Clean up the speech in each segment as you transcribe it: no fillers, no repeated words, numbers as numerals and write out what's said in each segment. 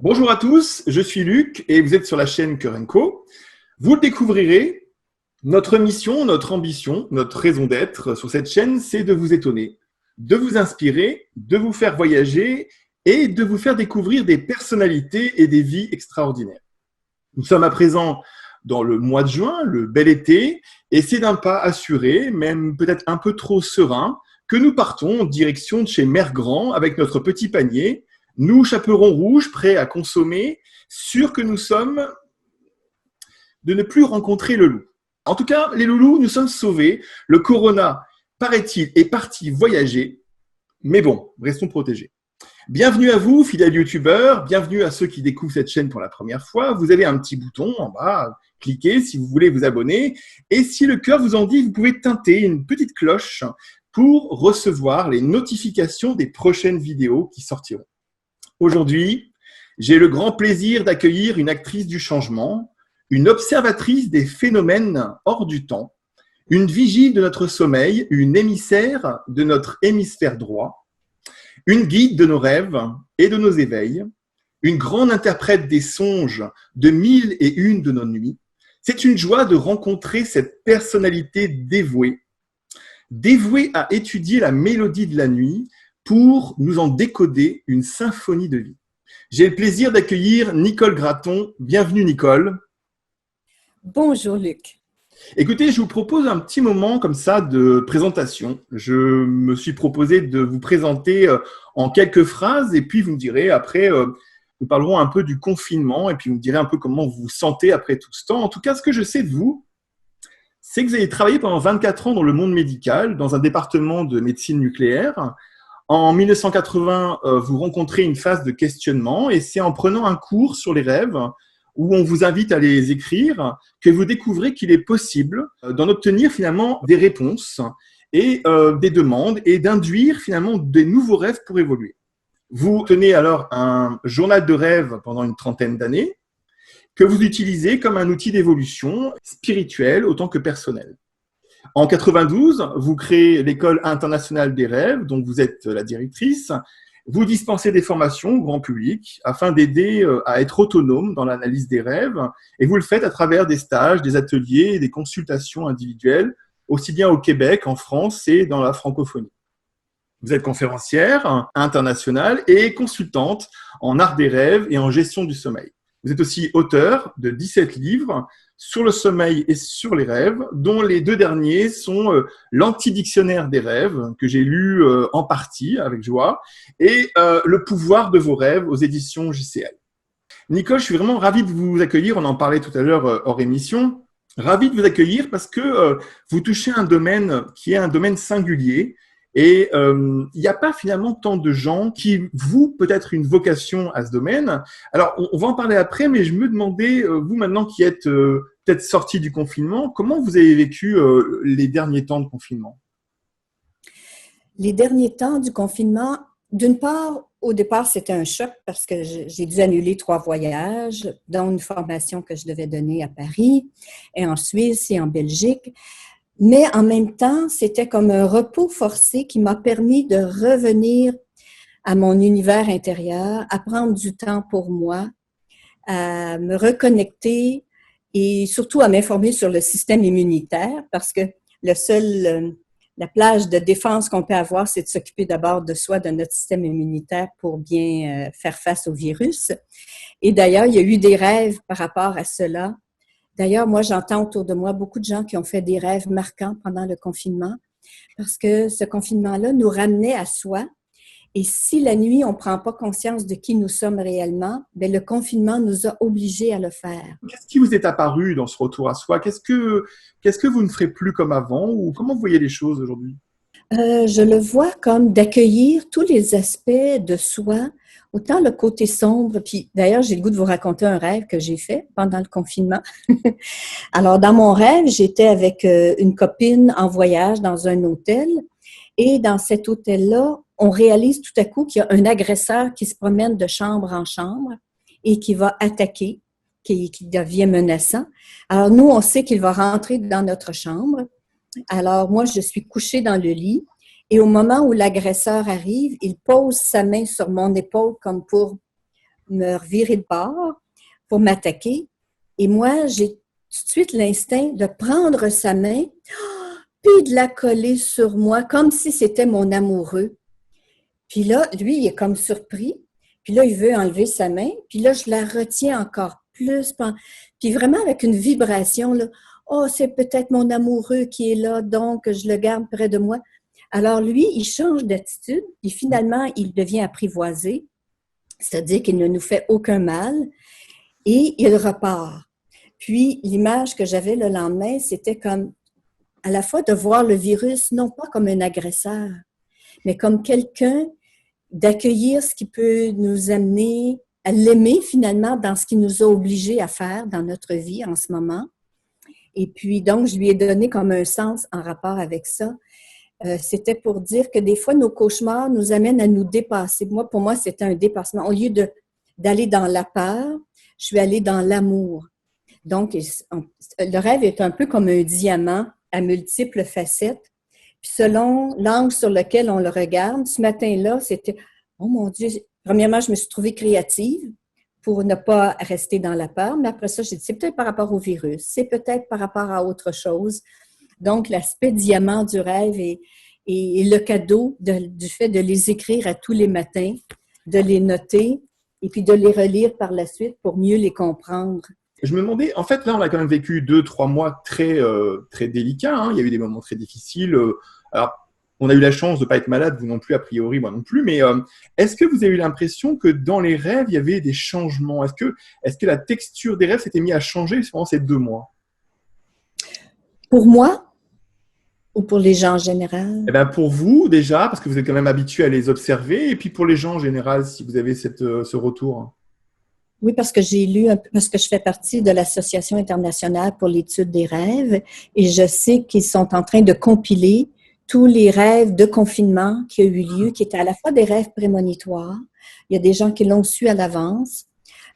Bonjour à tous, je suis Luc et vous êtes sur la chaîne Cœur & Co. Vous le découvrirez, notre mission, notre ambition, notre raison d'être sur cette chaîne, c'est de vous étonner, de vous inspirer, de vous faire voyager et de vous faire découvrir des personnalités et des vies extraordinaires. Nous sommes à présent dans le mois de juin, le bel été, et c'est d'un pas assuré, même peut-être un peu trop serein, que nous partons en direction de chez Mère Grand avec notre petit panier. Nous, chaperons rouges, prêts à consommer, sûrs que nous sommes de ne plus rencontrer le loup. En tout cas, les loulous, nous sommes sauvés. Le corona, paraît-il, est parti voyager. Mais bon, restons protégés. Bienvenue à vous, fidèles youtubeurs. Bienvenue à ceux qui découvrent cette chaîne pour la première fois. Vous avez un petit bouton en bas. Cliquez si vous voulez vous abonner. Et si le cœur vous en dit, vous pouvez teinter une petite cloche pour recevoir les notifications des prochaines vidéos qui sortiront. Aujourd'hui, j'ai le grand plaisir d'accueillir une actrice du changement, une observatrice des phénomènes hors du temps, une vigile de notre sommeil, une émissaire de notre hémisphère droit, une guide de nos rêves et de nos éveils, une grande interprète des songes de 1001 de nos nuits. C'est une joie de rencontrer cette personnalité dévouée à étudier la mélodie de la nuit pour nous en décoder une symphonie de vie. J'ai le plaisir d'accueillir Nicole Gratton. Bienvenue Nicole. Bonjour Luc. Écoutez, je vous propose un petit moment comme ça de présentation. Je me suis proposé de vous présenter en quelques phrases et puis vous me direz après, nous parlerons un peu du confinement et puis vous me direz un peu comment vous vous sentez après tout ce temps. En tout cas, ce que je sais de vous, c'est que vous avez travaillé pendant 24 ans dans le monde médical, dans un département de médecine nucléaire. En 1980, vous rencontrez une phase de questionnement et c'est en prenant un cours sur les rêves où on vous invite à les écrire que vous découvrez qu'il est possible d'en obtenir finalement des réponses et des demandes et d'induire finalement des nouveaux rêves pour évoluer. Vous tenez alors un journal de rêves pendant une trentaine d'années que vous utilisez comme un outil d'évolution spirituelle autant que personnelle. En 92, vous créez l'École internationale des rêves, dont vous êtes la directrice. Vous dispensez des formations au grand public afin d'aider à être autonome dans l'analyse des rêves. Et vous le faites à travers des stages, des ateliers et des consultations individuelles, aussi bien au Québec, en France et dans la francophonie. Vous êtes conférencière internationale et consultante en art des rêves et en gestion du sommeil. Vous êtes aussi auteur de 17 livres sur le sommeil et sur les rêves, dont les deux derniers sont l'Antidictionnaire des rêves, que j'ai lu en partie avec joie, et Le pouvoir de vos rêves aux éditions JCL. Nicole, je suis vraiment ravi de vous accueillir, on en parlait tout à l'heure hors émission, ravi de vous accueillir parce que vous touchez un domaine qui est un domaine singulier, et il n'y a pas finalement tant de gens qui vouent peut-être une vocation à ce domaine. Alors, on va en parler après, mais je me demandais, vous maintenant qui êtes peut-être sorti du confinement, comment vous avez vécu les derniers temps de confinement? Les derniers temps du confinement, d'une part, au départ, c'était un choc parce que j'ai dû annuler 3 voyages, dont une formation que je devais donner à Paris, et en Suisse et en Belgique. Mais en même temps, c'était comme un repos forcé qui m'a permis de revenir à mon univers intérieur, à prendre du temps pour moi, à me reconnecter et surtout à m'informer sur le système immunitaire parce que la plage de défense qu'on peut avoir, c'est de s'occuper d'abord de soi, de notre système immunitaire pour bien faire face au virus. Et d'ailleurs, il y a eu des rêves par rapport à cela. D'ailleurs, moi, j'entends autour de moi beaucoup de gens qui ont fait des rêves marquants pendant le confinement parce que ce confinement-là nous ramenait à soi. Et si la nuit, on ne prend pas conscience de qui nous sommes réellement, bien, le confinement nous a obligés à le faire. Qu'est-ce qui vous est apparu dans ce retour à soi? Qu'est-ce que vous ne ferez plus comme avant ou comment vous voyez les choses aujourd'hui? Je le vois comme d'accueillir tous les aspects de soi, autant le côté sombre, puis d'ailleurs, j'ai le goût de vous raconter un rêve que j'ai fait pendant le confinement. Alors, dans mon rêve, j'étais avec une copine en voyage dans un hôtel et dans cet hôtel-là, on réalise tout à coup qu'il y a un agresseur qui se promène de chambre en chambre et qui va attaquer, qui devient menaçant. Alors, nous, on sait qu'il va rentrer dans notre chambre. Alors, moi, je suis couchée dans le lit et au moment où l'agresseur arrive, il pose sa main sur mon épaule comme pour me revirer de bord pour m'attaquer. Et moi, j'ai tout de suite l'instinct de prendre sa main puis de la coller sur moi comme si c'était mon amoureux. Puis là, lui, il est comme surpris. Puis là, il veut enlever sa main. Puis là, je la retiens encore plus. Puis vraiment avec une vibration, là. Oh, c'est peut-être mon amoureux qui est là, donc je le garde près de moi. Alors lui, il change d'attitude. Puis finalement, il devient apprivoisé. C'est-à-dire qu'il ne nous fait aucun mal. Et il repart. Puis l'image que j'avais le lendemain, c'était comme à la fois de voir le virus, non pas comme un agresseur, mais comme quelqu'un d'accueillir ce qui peut nous amener à l'aimer finalement dans ce qui nous a obligés à faire dans notre vie en ce moment. Et puis donc, je lui ai donné comme un sens en rapport avec ça. C'était pour dire que des fois, nos cauchemars nous amènent à nous dépasser. Pour moi, c'était un dépassement. Au lieu d'aller dans la peur, je suis allée dans l'amour. Donc, le rêve est un peu comme un diamant à multiples facettes. Puis selon l'angle sur lequel on le regarde, ce matin-là, c'était « Oh mon Dieu! » Premièrement, je me suis trouvée créative pour ne pas rester dans la peur. Mais après ça, j'ai dit « C'est peut-être par rapport au virus, c'est peut-être par rapport à autre chose. » Donc, l'aspect diamant du rêve et le cadeau du fait de les écrire à tous les matins, de les noter et puis de les relire par la suite pour mieux les comprendre. Je me demandais, en fait, là, on a quand même vécu 2-3 mois très, très délicats. Hein. Il y a eu des moments très difficiles. Alors, on a eu la chance de ne pas être malade, vous non plus, a priori, moi non plus. Mais est-ce que vous avez eu l'impression que dans les rêves, il y avait des changements? Est-ce que la texture des rêves s'était mise à changer pendant ces 2 mois? Pour moi ou pour les gens en général? Eh ben pour vous, déjà, parce que vous êtes quand même habitué à les observer. Et puis pour les gens en général, si vous avez ce retour. Oui, parce que parce que je fais partie de l'Association internationale pour l'étude des rêves et je sais qu'ils sont en train de compiler tous les rêves de confinement qui ont eu lieu, qui étaient à la fois des rêves prémonitoires. Il y a des gens qui l'ont su à l'avance.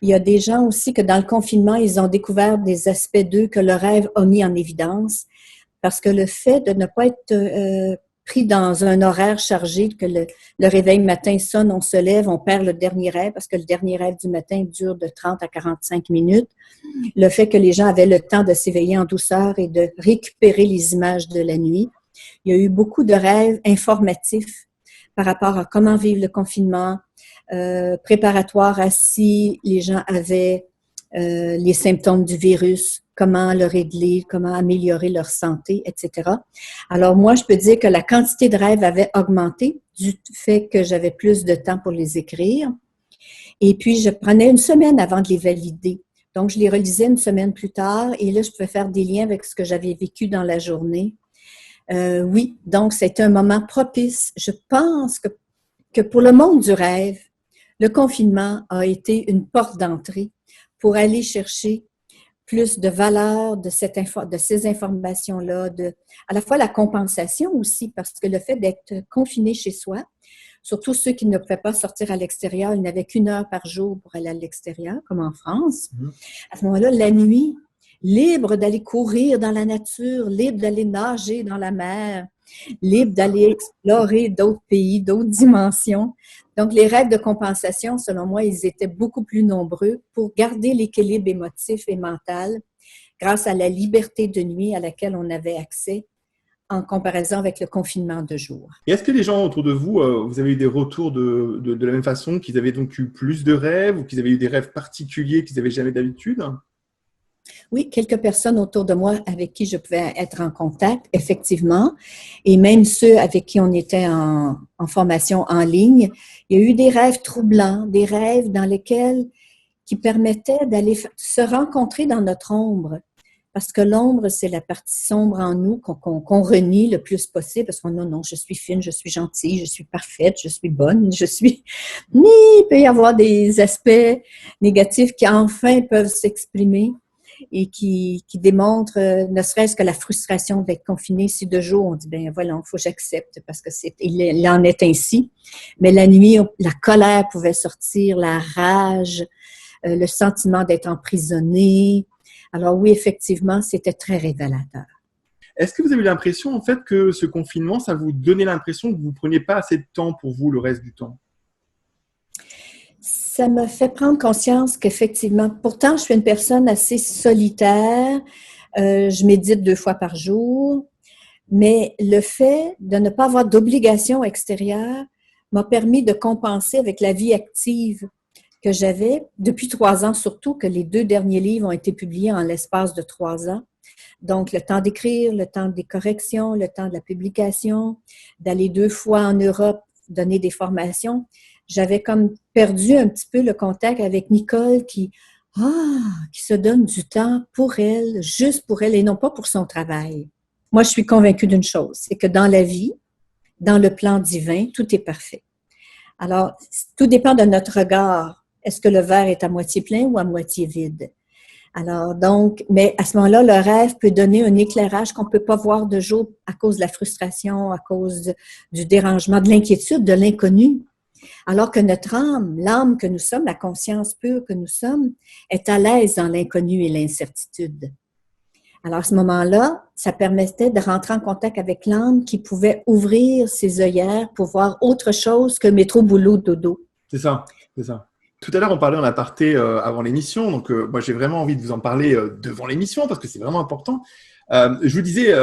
Il y a des gens aussi que dans le confinement, ils ont découvert des aspects d'eux que le rêve a mis en évidence. Parce que le fait de ne pas être pris dans un horaire chargé, que le réveil matin sonne, on se lève, on perd le dernier rêve, parce que le dernier rêve du matin dure de 30 à 45 minutes. Le fait que les gens avaient le temps de s'éveiller en douceur et de récupérer les images de la nuit. Il y a eu beaucoup de rêves informatifs par rapport à comment vivre le confinement, préparatoires à si les gens avaient les symptômes du virus, comment le régler, comment améliorer leur santé, etc. Alors moi, je peux dire que la quantité de rêves avait augmenté du fait que j'avais plus de temps pour les écrire. Et puis, je prenais une semaine avant de les valider. Donc, je les relisais une semaine plus tard et là, je pouvais faire des liens avec ce que j'avais vécu dans la journée. Oui, donc c'était un moment propice. Je pense que pour le monde du rêve, le confinement a été une porte d'entrée pour aller chercher plus de valeur de ces informations-là, à la fois la compensation aussi, parce que le fait d'être confiné chez soi, surtout ceux qui ne pouvaient pas sortir à l'extérieur, ils n'avaient qu'1 heure par jour pour aller à l'extérieur, comme en France. À ce moment-là, la nuit, libre d'aller courir dans la nature, libre d'aller nager dans la mer, libre d'aller explorer d'autres pays, d'autres dimensions. Donc, les rêves de compensation, selon moi, ils étaient beaucoup plus nombreux pour garder l'équilibre émotif et mental grâce à la liberté de nuit à laquelle on avait accès en comparaison avec le confinement de jour. Et est-ce que les gens autour de vous, vous avez eu des retours de la même façon, qu'ils avaient donc eu plus de rêves ou qu'ils avaient eu des rêves particuliers qu'ils n'avaient jamais d'habitude? Oui, quelques personnes autour de moi avec qui je pouvais être en contact, effectivement, et même ceux avec qui on était en formation en ligne. Il y a eu des rêves troublants, des rêves dans lesquels qui permettaient d'aller se rencontrer dans notre ombre. Parce que l'ombre, c'est la partie sombre en nous qu'on renie le plus possible, parce qu'on dit non, je suis fine, je suis gentille, je suis parfaite, je suis bonne, je suis... Mais il peut y avoir des aspects négatifs qui enfin peuvent s'exprimer et qui démontrent ne serait-ce que la frustration d'être confiné. Si de jour, on dit, ben voilà, il faut que j'accepte parce que il en est ainsi. Mais la nuit, la colère pouvait sortir, la rage, le sentiment d'être emprisonné. Alors oui, effectivement, c'était très révélateur. Est-ce que vous avez eu l'impression, en fait, que ce confinement, ça vous donnait l'impression que vous ne preniez pas assez de temps pour vous le reste du temps? Ça m'a fait prendre conscience qu'effectivement, pourtant, je suis une personne assez solitaire. Je médite 2 fois par jour. Mais le fait de ne pas avoir d'obligation extérieure m'a permis de compenser avec la vie active que j'avais depuis 3 ans, surtout que les 2 derniers livres ont été publiés en l'espace de 3 ans. Donc, le temps d'écrire, le temps des corrections, le temps de la publication, d'aller 2 fois en Europe, donner des formations. J'avais comme perdu un petit peu le contact avec Nicole qui se donne du temps pour elle, juste pour elle et non pas pour son travail. Moi, je suis convaincue d'une chose, c'est que dans la vie, dans le plan divin, tout est parfait. Alors, tout dépend de notre regard. Est-ce que le verre est à moitié plein ou à moitié vide? Alors, donc, mais à ce moment-là, le rêve peut donner un éclairage qu'on ne peut pas voir de jour à cause de la frustration, à cause du dérangement, de l'inquiétude, de l'inconnu. Alors que notre âme, l'âme que nous sommes, la conscience pure que nous sommes, est à l'aise dans l'inconnu et l'incertitude. Alors, à ce moment-là, ça permettait de rentrer en contact avec l'âme qui pouvait ouvrir ses œillères pour voir autre chose que métro, boulot, dodo. C'est ça, c'est ça. Tout à l'heure, on parlait en aparté avant l'émission, donc moi j'ai vraiment envie de vous en parler devant l'émission parce que c'est vraiment important. Je vous disais,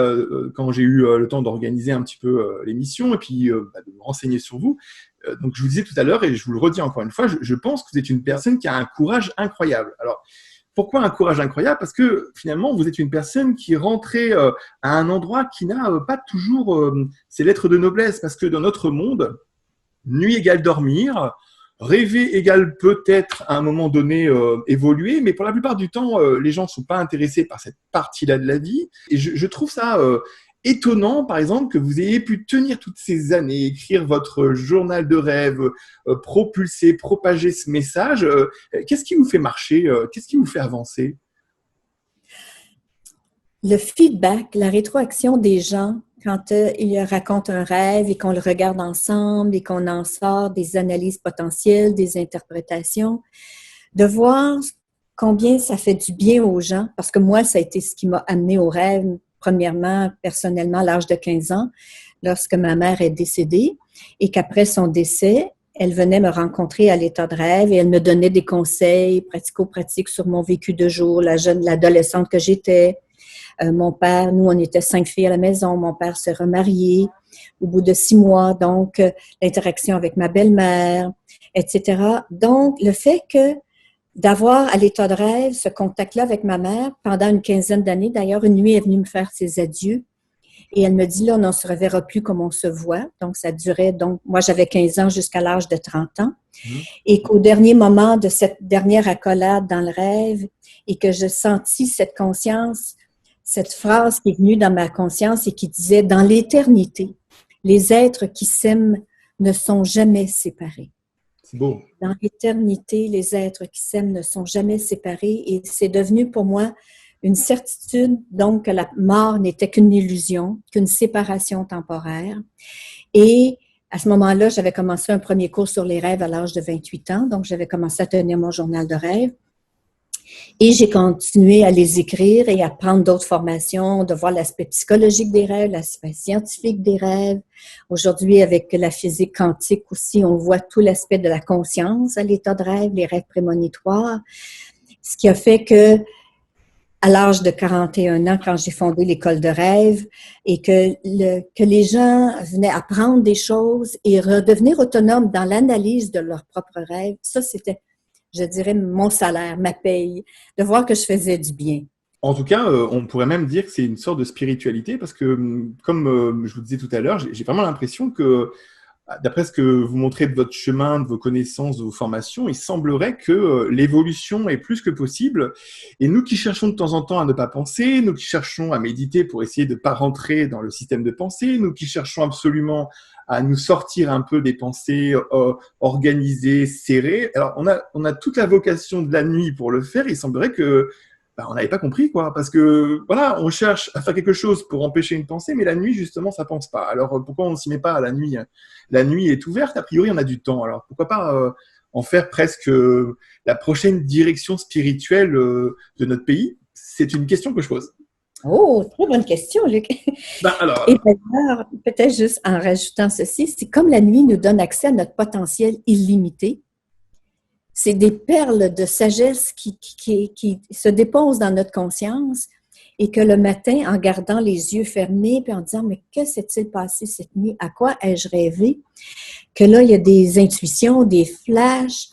quand j'ai eu le temps d'organiser un petit peu l'émission et puis de me renseigner sur vous, donc je vous disais tout à l'heure et je vous le redis encore une fois, je pense que vous êtes une personne qui a un courage incroyable. Alors, pourquoi un courage incroyable? Parce que finalement, vous êtes une personne qui est rentrée à un endroit qui n'a pas toujours ses lettres de noblesse, parce que dans notre monde, nuit égale dormir, rêver égale peut-être à un moment donné évoluer, mais pour la plupart du temps, les gens ne sont pas intéressés par cette partie-là de la vie. Et je trouve ça étonnant, par exemple, que vous ayez pu tenir toutes ces années, écrire votre journal de rêve, propulser, propager ce message. Qu'est-ce qui vous fait marcher? Qu'est-ce qui vous fait avancer? Le feedback, la rétroaction des gens, quand ils racontent un rêve et qu'on le regarde ensemble et qu'on en sort des analyses potentielles, des interprétations, de voir combien ça fait du bien aux gens, parce que moi, ça a été ce qui m'a amené au rêve, premièrement, personnellement, à l'âge de 15 ans, lorsque ma mère est décédée, et qu'après son décès, elle venait me rencontrer à l'état de rêve et elle me donnait des conseils pratico-pratiques sur mon vécu de jour, l'adolescente que j'étais. Mon père, nous, on était 5 filles à la maison. Mon père s'est remarié au bout de 6 mois. Donc, l'interaction avec ma belle-mère, etc. Donc, le fait que d'avoir à l'état de rêve ce contact-là avec ma mère pendant une quinzaine d'années. D'ailleurs, une nuit, elle est venue me faire ses adieux. Et elle me dit, là, on ne se reverra plus comme on se voit. Donc, ça durait, donc, moi, j'avais 15 ans jusqu'à l'âge de 30 ans. Et qu'au dernier moment de cette dernière accolade dans le rêve, et que je sentis cette conscience, cette phrase qui est venue dans ma conscience et qui disait, dans l'éternité, les êtres qui s'aiment ne sont jamais séparés. C'est beau. Dans l'éternité, les êtres qui s'aiment ne sont jamais séparés et c'est devenu pour moi une certitude, donc, que la mort n'était qu'une illusion, qu'une séparation temporaire. Et à ce moment-là, j'avais commencé un premier cours sur les rêves à l'âge de 28 ans, donc j'avais commencé à tenir mon journal de rêve. Et j'ai continué à les écrire et à prendre d'autres formations, de voir l'aspect psychologique des rêves, l'aspect scientifique des rêves. Aujourd'hui, avec la physique quantique aussi, on voit tout l'aspect de la conscience à l'état de rêve, les rêves prémonitoires. Ce qui a fait que, à l'âge de 41 ans, quand j'ai fondé l'école de rêve, et que les gens venaient apprendre des choses et redevenir autonomes dans l'analyse de leurs propres rêves, ça, c'était, je dirais, mon salaire, ma paye, de voir que je faisais du bien. En tout cas, on pourrait même dire que c'est une sorte de spiritualité parce que, comme je vous disais tout à l'heure, j'ai vraiment l'impression que, d'après ce que vous montrez de votre chemin, de vos connaissances, de vos formations, il semblerait que l'évolution est plus que possible. Et nous qui cherchons de temps en temps à ne pas penser, nous qui cherchons à méditer pour essayer de ne pas rentrer dans le système de pensée, nous qui cherchons absolument à nous sortir un peu des pensées organisées, serrées. Alors, on a toute la vocation de la nuit pour le faire. Il semblerait que on n'avait pas compris, quoi. Parce que, voilà, on cherche à faire quelque chose pour empêcher une pensée, mais la nuit, justement, ça pense pas. Alors, pourquoi on ne s'y met pas à la nuit? La nuit est ouverte, a priori, on a du temps. Alors, pourquoi pas en faire presque la prochaine direction spirituelle de notre pays? C'est une question que je pose. Oh, très bonne question, Luc. Alors, Et d'ailleurs, peut-être juste en rajoutant ceci, c'est comme la nuit nous donne accès à notre potentiel illimité, c'est des perles de sagesse qui se déposent dans notre conscience et que le matin, en gardant les yeux fermés puis en disant « Mais que s'est-il passé cette nuit? À quoi ai-je rêvé? » Que là, il y a des intuitions, des flashs,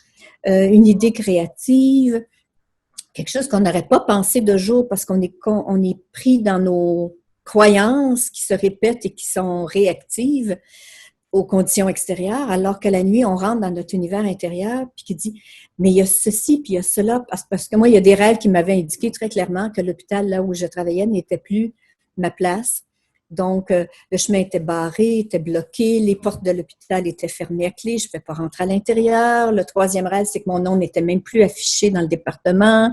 une idée créative, quelque chose qu'on n'aurait pas pensé de jour parce qu'on est pris dans nos croyances qui se répètent et qui sont réactives aux conditions extérieures, alors que la nuit, on rentre dans notre univers intérieur puis qui dit « Mais il y a ceci, puis il y a cela. » Parce que moi, il y a des rêves qui m'avaient indiqué très clairement que l'hôpital, là où je travaillais, n'était plus ma place. Donc, le chemin était barré, était bloqué, les portes de l'hôpital étaient fermées à clé, je ne pouvais pas rentrer à l'intérieur. Le troisième rêve, c'est que mon nom n'était même plus affiché dans le département.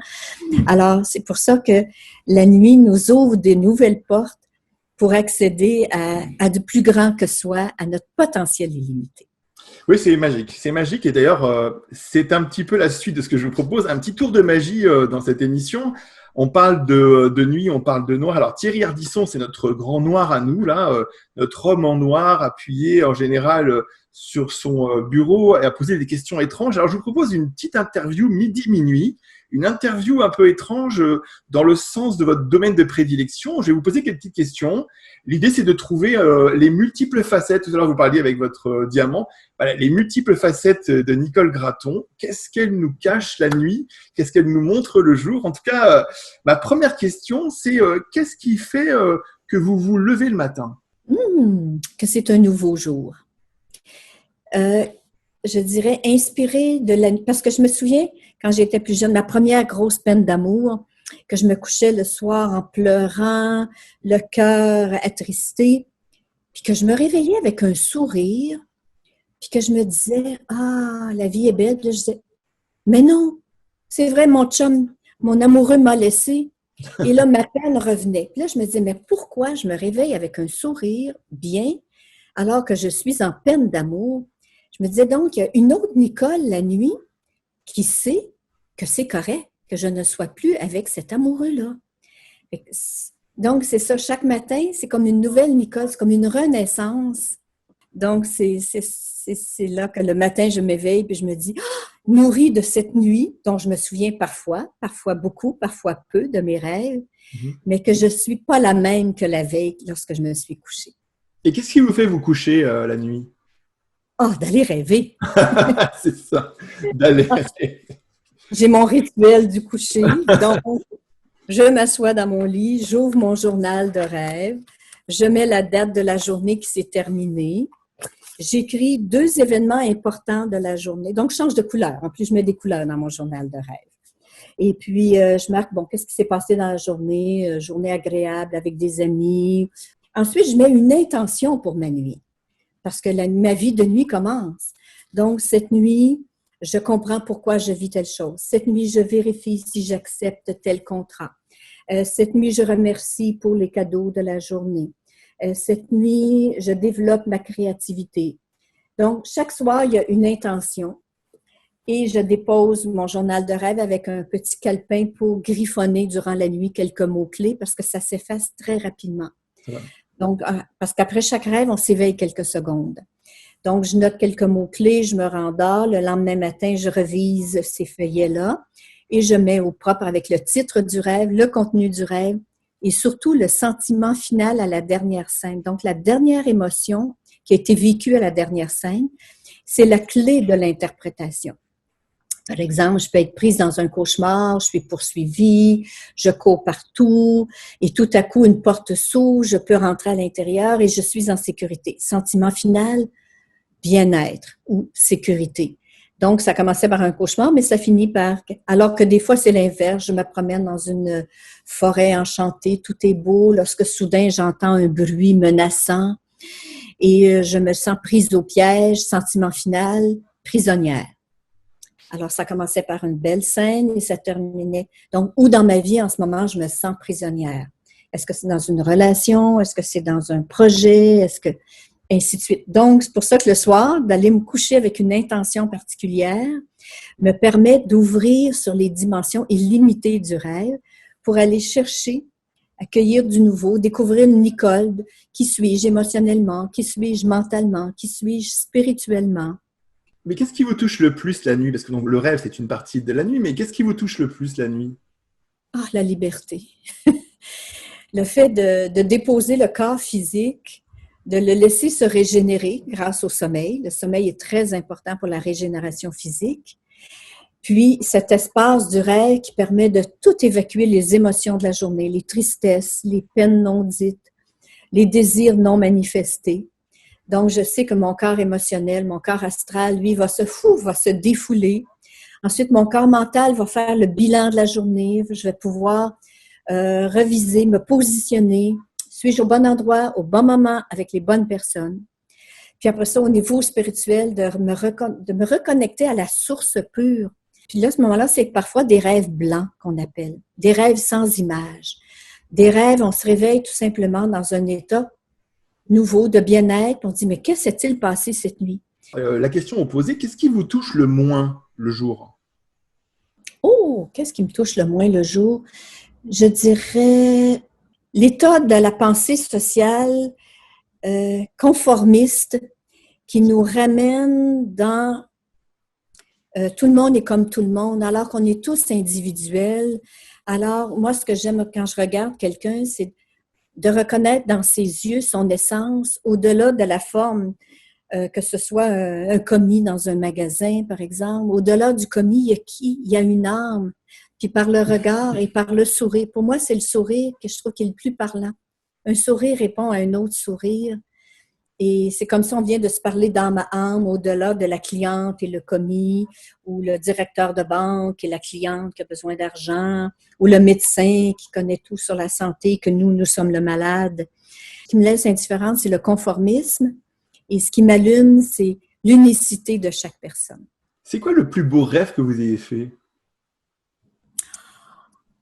Alors, c'est pour ça que la nuit nous ouvre des nouvelles portes pour accéder à de plus grand que soi, à notre potentiel illimité. Oui, c'est magique. C'est magique et d'ailleurs, c'est un petit peu la suite de ce que je vous propose, un petit tour de magie dans cette émission. On parle de nuit, on parle de noir. Alors Thierry Ardisson, c'est notre grand noir à nous, là, notre homme en noir appuyé en général sur son bureau et à poser des questions étranges. Alors je vous propose une petite interview midi-minuit, une interview un peu étrange dans le sens de votre domaine de prédilection. Je vais vous poser quelques petites questions. L'idée, c'est de trouver les multiples facettes. Tout à l'heure, vous parliez avec votre diamant. Voilà, les multiples facettes de Nicole Gratton. Qu'est-ce qu'elle nous cache la nuit? Qu'est-ce qu'elle nous montre le jour? En tout cas, ma première question, c'est qu'est-ce qui fait que vous vous levez le matin? Que c'est un nouveau jour. Je dirais inspirée de la... Parce que je me souviens, quand j'étais plus jeune, ma première grosse peine d'amour, que je me couchais le soir en pleurant, le cœur attristé, puis que je me réveillais avec un sourire, puis que je me disais « Ah, la vie est belle », puis là, je disais « Mais non, c'est vrai, mon chum, mon amoureux m'a laissé. » Et là, ma peine revenait. Puis là, je me disais « Mais pourquoi je me réveille avec un sourire bien alors que je suis en peine d'amour? » Je me disais donc, il y a une autre Nicole la nuit qui sait que c'est correct, que je ne sois plus avec cet amoureux-là. Donc, c'est ça, chaque matin, c'est comme une nouvelle Nicole, c'est comme une renaissance. Donc, c'est là que le matin, je m'éveille et je me dis, nourrie de cette nuit, dont je me souviens parfois beaucoup, parfois peu de mes rêves, mais que je ne suis pas la même que la veille lorsque je me suis couchée. Et qu'est-ce qui vous fait vous coucher la nuit? Oh, d'aller rêver. C'est ça, d'aller rêver. J'ai mon rituel du coucher. Donc, je m'assois dans mon lit, j'ouvre mon journal de rêve, je mets la date de la journée qui s'est terminée. J'écris 2 événements importants de la journée. Donc, je change de couleur. En plus, je mets des couleurs dans mon journal de rêve. Et puis, je marque, bon, qu'est-ce qui s'est passé dans la journée? Journée agréable avec des amis. Ensuite, je mets une intention pour ma nuit. Parce que ma vie de nuit commence. Donc, cette nuit, je comprends pourquoi je vis telle chose. Cette nuit, je vérifie si j'accepte tel contrat. Cette nuit, je remercie pour les cadeaux de la journée. Cette nuit, je développe ma créativité. Donc, chaque soir, il y a une intention et je dépose mon journal de rêve avec un petit calepin pour griffonner durant la nuit quelques mots-clés parce que ça s'efface très rapidement. Donc, parce qu'après chaque rêve, on s'éveille quelques secondes. Donc, je note quelques mots-clés, je me rendors. Le lendemain matin, je revise ces feuillets-là et je mets au propre avec le titre du rêve, le contenu du rêve et surtout le sentiment final à la dernière scène. Donc, la dernière émotion qui a été vécue à la dernière scène, c'est la clé de l'interprétation. Par exemple, je peux être prise dans un cauchemar, je suis poursuivie, je cours partout et tout à coup, une porte s'ouvre, je peux rentrer à l'intérieur et je suis en sécurité. Sentiment final, bien-être ou sécurité. Donc, ça commençait par un cauchemar, mais ça finit par... Alors que des fois, c'est l'inverse. Je me promène dans une forêt enchantée, tout est beau, lorsque soudain, j'entends un bruit menaçant et je me sens prise au piège, sentiment final, prisonnière. Alors, ça commençait par une belle scène et ça terminait. Donc, où dans ma vie, en ce moment, je me sens prisonnière? Est-ce que c'est dans une relation? Est-ce que c'est dans un projet? Est-ce que... ainsi de suite. Donc, c'est pour ça que le soir, d'aller me coucher avec une intention particulière me permet d'ouvrir sur les dimensions illimitées du rêve pour aller chercher, accueillir du nouveau, découvrir une Nicole. Qui suis-je émotionnellement? Qui suis-je mentalement? Qui suis-je spirituellement? Mais qu'est-ce qui vous touche le plus la nuit? Parce que donc, le rêve, c'est une partie de la nuit, mais qu'est-ce qui vous touche le plus la nuit? Ah, la liberté. Le fait de déposer le corps physique, de le laisser se régénérer grâce au sommeil. Le sommeil est très important pour la régénération physique. Puis, cet espace du rêve qui permet de tout évacuer les émotions de la journée, les tristesses, les peines non dites, les désirs non manifestés. Donc, je sais que mon corps émotionnel, mon corps astral, lui, va se défouler. Ensuite, mon corps mental va faire le bilan de la journée. Je vais pouvoir reviser, me positionner. Suis-je au bon endroit, au bon moment, avec les bonnes personnes? Puis après ça, au niveau spirituel, de me reconnecter à la source pure. Puis là, à ce moment-là, c'est parfois des rêves blancs qu'on appelle, des rêves sans image. Des rêves, on se réveille tout simplement dans un état nouveau de bien-être. On dit, mais qu'est-ce qui s'est-il passé cette nuit? La question opposée, qu'est-ce qui vous touche le moins le jour? Oh, qu'est-ce qui me touche le moins le jour? Je dirais l'état de la pensée sociale conformiste qui nous ramène dans tout le monde est comme tout le monde, alors qu'on est tous individuels. Alors, moi, ce que j'aime quand je regarde quelqu'un, c'est de reconnaître dans ses yeux son essence, au-delà de la forme, que ce soit un commis dans un magasin, par exemple. Au-delà du commis, il y a qui? Il y a une âme. Puis par le regard et par le sourire. Pour moi, c'est le sourire que je trouve qui est le plus parlant. Un sourire répond à un autre sourire. Et c'est comme si on vient de se parler d'âme à âme, au-delà de la cliente et le commis, ou le directeur de banque et la cliente qui a besoin d'argent, ou le médecin qui connaît tout sur la santé, que nous sommes le malade. Ce qui me laisse indifférente, c'est le conformisme. Et ce qui m'allume, c'est l'unicité de chaque personne. C'est quoi le plus beau rêve que vous ayez fait?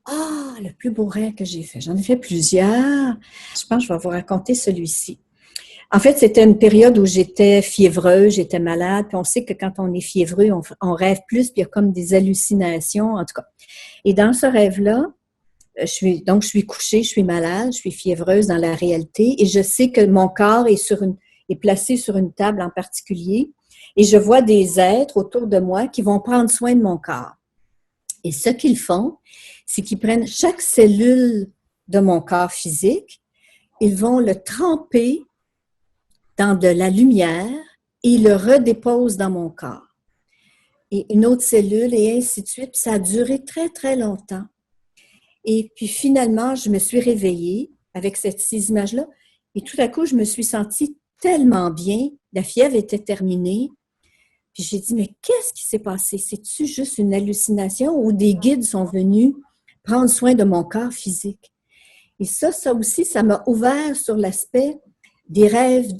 Ah, le plus beau rêve que j'ai fait. J'en ai fait plusieurs. Je pense que je vais vous raconter celui-ci. En fait, c'était une période où j'étais fiévreuse, j'étais malade. Puis on sait que quand on est fiévreux, on rêve plus, puis il y a comme des hallucinations, en tout cas. Et dans ce rêve-là, je suis couchée, je suis malade, je suis fiévreuse dans la réalité, et je sais que mon corps est placé sur une table en particulier, et je vois des êtres autour de moi qui vont prendre soin de mon corps. Et ce qu'ils font, c'est qu'ils prennent chaque cellule de mon corps physique, ils vont le tremper dans de la lumière et ils le redéposent dans mon corps. Et une autre cellule et ainsi de suite. Puis ça a duré très, très longtemps. Et puis finalement, je me suis réveillée avec ces images-là et tout à coup, je me suis sentie tellement bien. La fièvre était terminée. Puis j'ai dit, mais qu'est-ce qui s'est passé? C'est-tu juste une hallucination ou des guides sont venus prendre soin de mon corps physique? Et ça aussi, ça m'a ouvert sur l'aspect des rêves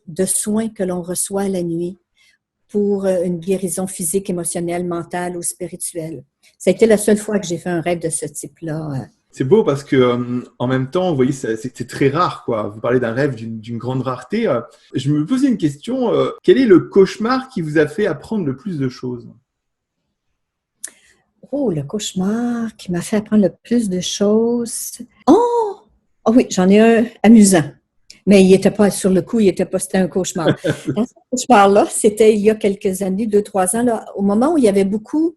de soins que l'on reçoit la nuit pour une guérison physique, émotionnelle, mentale ou spirituelle. Ça a été la seule fois que j'ai fait un rêve de ce type-là. C'est beau parce que en même temps, vous voyez, c'est très rare, quoi. Vous parlez d'un rêve d'une grande rareté. Je me posais une question. Quel est le cauchemar qui vous a fait apprendre le plus de choses? Oh, le cauchemar qui m'a fait apprendre le plus de choses. Oh oui, j'en ai un amusant. Mais il n'était pas sur le coup, c'était un cauchemar. Dans ce cauchemar-là, c'était il y a quelques années, 2-3 ans, là, au moment où il y avait beaucoup,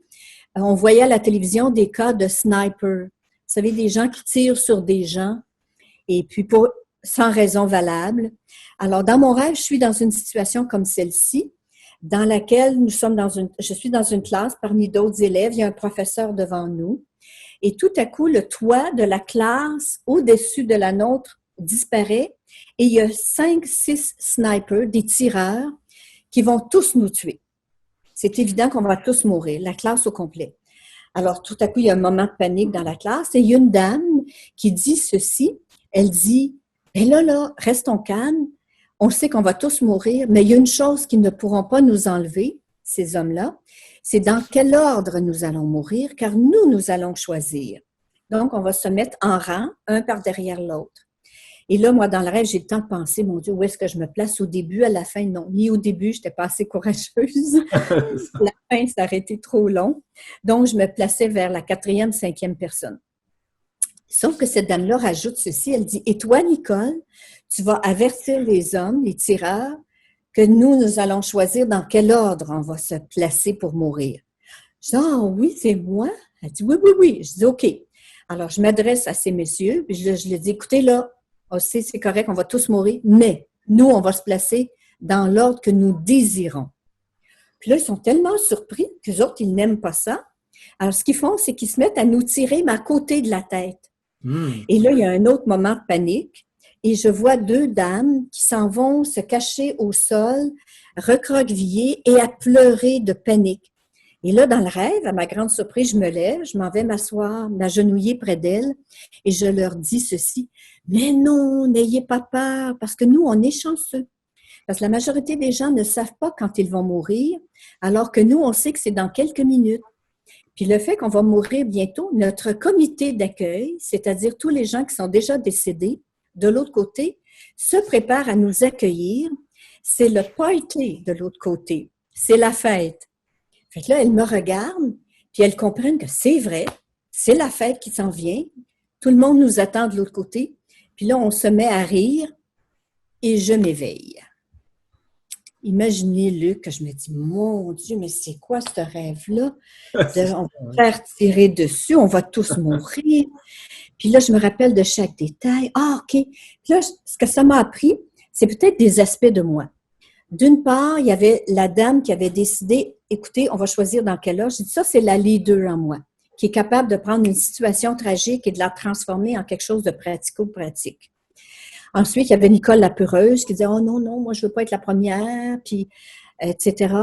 on voyait à la télévision des cas de snipers. Vous savez, des gens qui tirent sur des gens, et puis sans raison valable. Alors, dans mon rêve, je suis dans une situation comme celle-ci, dans laquelle je suis dans une classe parmi d'autres élèves, il y a un professeur devant nous, et tout à coup, le toit de la classe au-dessus de la nôtre disparaît, et il y a 5-6 snipers, des tireurs, qui vont tous nous tuer. C'est évident qu'on va tous mourir, la classe au complet. Alors, tout à coup, il y a un moment de panique dans la classe, et il y a une dame qui dit ceci, elle dit, « Ben là, restons calmes, on sait qu'on va tous mourir, mais il y a une chose qu'ils ne pourront pas nous enlever, ces hommes-là, c'est dans quel ordre nous allons mourir, car nous allons choisir. Donc, on va se mettre en rang, un par derrière l'autre. Et là, moi, dans le rêve, j'ai le temps de penser, mon Dieu, où est-ce que je me place au début, à la fin? Non, ni au début, je n'étais pas assez courageuse. À la fin, ça aurait été trop long. Donc, je me plaçais vers la 4e, 5e personne. Sauf que cette dame-là rajoute ceci, elle dit, « Et toi, Nicole, tu vas avertir les hommes, les tireurs, que nous allons choisir dans quel ordre on va se placer pour mourir. Je dis, ah oui, c'est moi? Elle dit, oui, oui, oui. Je dis, OK. Alors, je m'adresse à ces messieurs, puis je leur dis, écoutez, là, c'est correct, on va tous mourir, mais nous, on va se placer dans l'ordre que nous désirons. Puis là, ils sont tellement surpris qu'eux autres, ils n'aiment pas ça. Alors, ce qu'ils font, c'est qu'ils se mettent à nous tirer, mais à côté de la tête. Et là, il y a un autre moment de panique. Et je vois deux dames qui s'en vont se cacher au sol, recroquevillées et à pleurer de panique. Et là, dans le rêve, à ma grande surprise, je me lève, je m'en vais m'asseoir, m'agenouiller près d'elles et je leur dis ceci. Mais non, n'ayez pas peur, parce que nous, on est chanceux. Parce que la majorité des gens ne savent pas quand ils vont mourir, alors que nous, on sait que c'est dans quelques minutes. Puis le fait qu'on va mourir bientôt, notre comité d'accueil, c'est-à-dire tous les gens qui sont déjà décédés, de l'autre côté, se préparent à nous accueillir. C'est le party de l'autre côté. C'est la fête. Fait que là, elles me regardent, puis elles comprennent que c'est vrai, c'est la fête qui s'en vient. Tout le monde nous attend de l'autre côté. Puis là, on se met à rire et je m'éveille. Imaginez, Luc, que je me dis, mon Dieu, mais c'est quoi ce rêve-là? On va faire tirer dessus, on va tous mourir. Puis là, je me rappelle de chaque détail. Ah, OK. Puis là, ce que ça m'a appris, c'est peut-être des aspects de moi. D'une part, il y avait la dame qui avait décidé, écoutez, on va choisir dans quel ordre. J'ai dit, ça, c'est la leader en moi, qui est capable de prendre une situation tragique et de la transformer en quelque chose de pratico-pratique. Ensuite, il y avait Nicole la peureuse qui disait, oh non, non, moi, je veux pas être la première, puis etc.